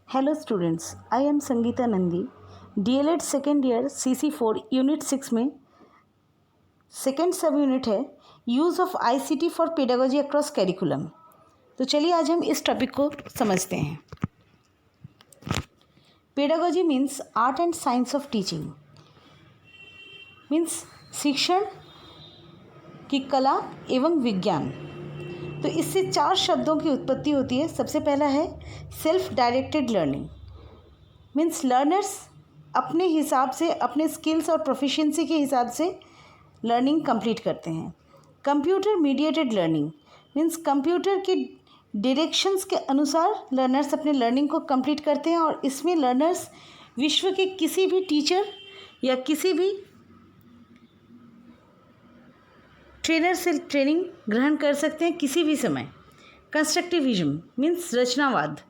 Hello students, I am Sangeeta Nandi, DLED second year CC4 unit 6 में second सब unit है use of ICT for pedagogy across curriculum. तो चलिए आज हम इस टॉपिक को समझते हैं। Pedagogy means art and science of teaching, means शिक्षण की कला एवं विज्ञान। तो इससे चार शब्दों की उत्पत्ति होती है। सबसे पहला है self directed learning, means learners अपने हिसाब से, अपने स्किल्स और प्रोफिशिएंसी के हिसाब से लर्निंग कंप्लीट करते हैं। Computer mediated learning means computer के डायरेक्शंस के अनुसार लर्नर्स अपने लर्निंग को कंप्लीट करते हैं और इसमें लर्नर्स विश्व के किसी भी टीचर या किसी भी ट्रेनर से ट्रेनिंग ग्रहण कर सकते हैं किसी भी समय। कंस्ट्रक्टिविज्म मीन्स रचनावाद,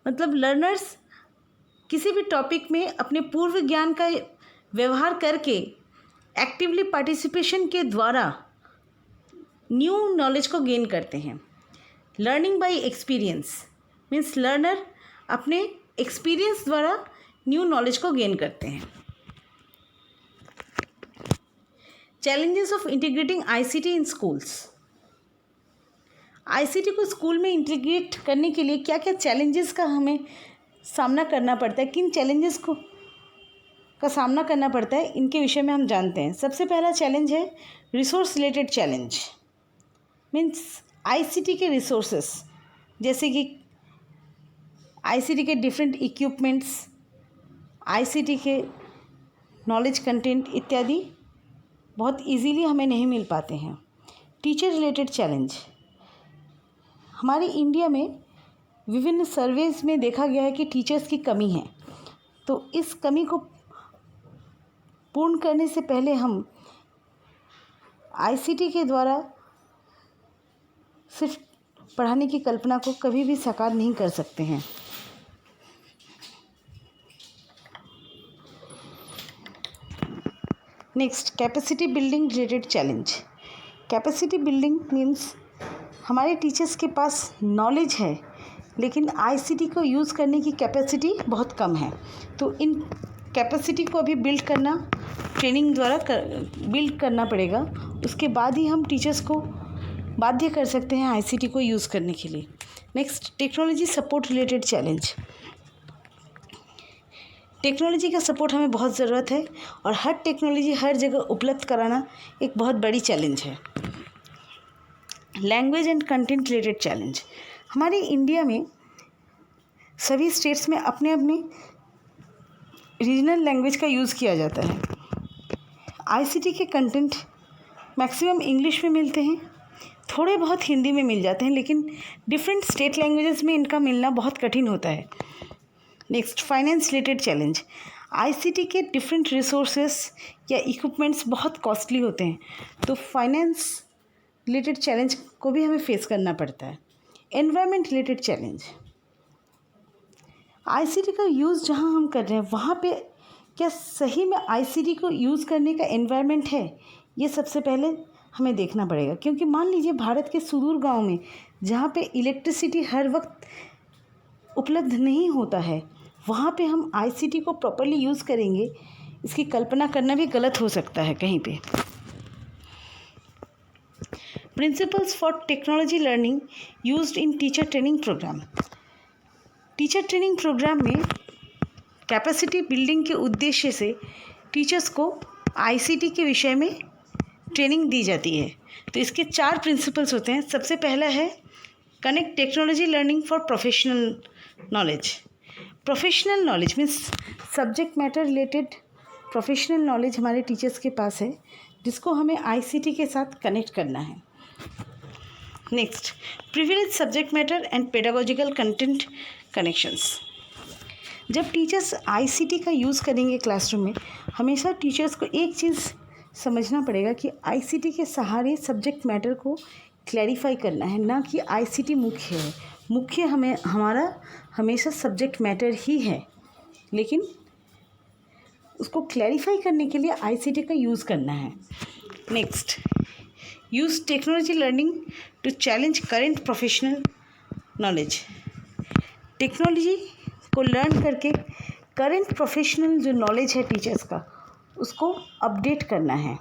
मतलब लर्नर्स किसी भी टॉपिक में अपने पूर्व ज्ञान का व्यवहार करके एक्टिवली पार्टिसिपेशन के द्वारा न्यू नॉलेज को गेन करते हैं। Learning by experience means learner अपने एक्सपीरियंस द्वारा न्यू नॉलेज को गेन करते हैं। Challenges of integrating ICT in schools. ICT को स्कूल में इंटीग्रेट करने के लिए क्या क्या चैलेंजेस का हमें सामना करना पड़ता है, किन चैलेंजेस का सामना करना पड़ता है, इनके विषय में हम जानते हैं। सबसे पहला चैलेंज है resource related challenge, means ICT के रिसोर्सेस, जैसे कि ICT के डिफरेंट इक्विपमेंट्स, ICT के नॉलेज कंटेंट इत्यादि बहुत इजीली हमें नहीं मिल पाते हैं। टीचर रिलेटेड चैलेंज, हमारे इंडिया में विभिन्न सर्वेज में देखा गया है कि टीचर्स की कमी है। तो इस कमी को पूर्ण करने से पहले हम ICT के द्वारा सिर्फ पढ़ाने की कल्पना को कभी भी साकार नहीं कर सकते हैं। Next, capacity building related challenge. Capacity building means हमारे टीचर्स के पास नॉलेज है लेकिन ICT को यूज़ करने की कैपेसिटी बहुत कम है। तो इन कैपेसिटी को अभी बिल्ड करना, ट्रेनिंग द्वारा बिल्ड करना पड़ेगा। उसके बाद ही हम टीचर्स को बाध्य कर सकते हैं ICT को यूज़ करने के लिए। Next, technology support related challenge. Technology का सपोर्ट हमें बहुत ज़रूरत है और हर टेक्नोलॉजी हर जगह उपलब्ध कराना एक बहुत बड़ी चैलेंज है। Language and content related challenge, हमारे इंडिया में सभी स्टेट्स में अपने अपने रीजनल लैंग्वेज का यूज़ किया जाता है। ICT के कंटेंट मैक्सिमम इंग्लिश में मिलते हैं, थोड़े बहुत हिंदी में मिल जाते हैं, लेकिन डिफरेंट स्टेट लैंग्वेजेस में इनका मिलना बहुत कठिन होता है। Next, finance related challenge. ICT के डिफरेंट रिसोर्सेस या इक्विपमेंट्स बहुत कॉस्टली होते हैं, तो फाइनेंस रिलेटेड चैलेंज को भी हमें फेस करना पड़ता है। एनवायरनमेंट रिलेटेड चैलेंज, ICT का यूज़ जहाँ हम कर रहे हैं वहाँ पे क्या सही में ICT को यूज़ करने का एनवायरनमेंट है, ये सबसे पहले हमें देखना पड़ेगा। क्योंकि मान लीजिए भारत के सुदूर गांव में जहाँ पे इलेक्ट्रिसिटी हर वक्त उपलब्ध नहीं होता है, वहाँ पे हम ICT को प्रॉपर्ली यूज़ करेंगे, इसकी कल्पना करना भी गलत हो सकता है कहीं पे। Principles for technology learning used in teacher training program. Teacher training program में कैपेसिटी बिल्डिंग के उद्देश्य से टीचर्स को ICT के विषय में ट्रेनिंग दी जाती है। तो इसके चार प्रिंसिपल्स होते हैं। सबसे पहला है connect technology learning for professional knowledge. Professional knowledge means subject matter related professional knowledge हमारे टीचर्स के पास है, जिसको हमें ICT के साथ कनेक्ट करना है। Next, privilege subject matter and pedagogical content connections. जब टीचर्स ICT का यूज़ करेंगे क्लासरूम में, हमेशा टीचर्स को एक चीज़ समझना पड़ेगा कि ICT के सहारे सब्जेक्ट मैटर को क्लैरिफाई करना है, ना कि ICT मुख्य है। मुख्य हमारा हमेशा सब्जेक्ट मैटर ही है, लेकिन उसको क्लैरिफाई करने के लिए ICT का यूज़ करना है। Next, use technology learning to challenge current professional knowledge. Technology को लर्न करके करंट प्रोफेशनल जो नॉलेज है टीचर्स का उसको अपडेट करना है।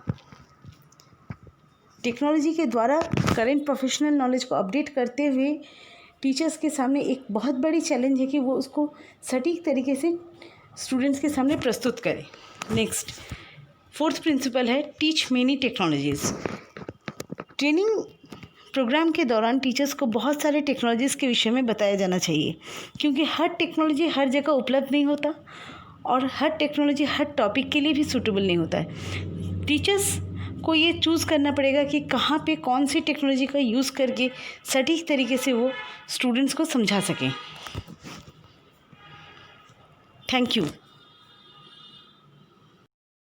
टेक्नोलॉजी के द्वारा करंट प्रोफेशनल नॉलेज को अपडेट करते हुए टीचर्स के सामने एक बहुत बड़ी चैलेंज है कि वो उसको सटीक तरीके से स्टूडेंट्स के सामने प्रस्तुत करें। नेक्स्ट, फोर्थ प्रिंसिपल है teach many technologies. Training program के दौरान टीचर्स को बहुत सारे टेक्नोलॉजीज़ के विषय में बताया जाना चाहिए, क्योंकि हर टेक्नोलॉजी हर जगह उपलब्ध नहीं होता और हर टेक्नोलॉजी हर टॉपिक के लिए भी सूटेबल नहीं होता है। टीचर्स को ये चूज़ करना पड़ेगा कि कहाँ पे कौन सी टेक्नोलॉजी का यूज़ करके सटीक तरीके से वो स्टूडेंट्स को समझा सकें। Thank you.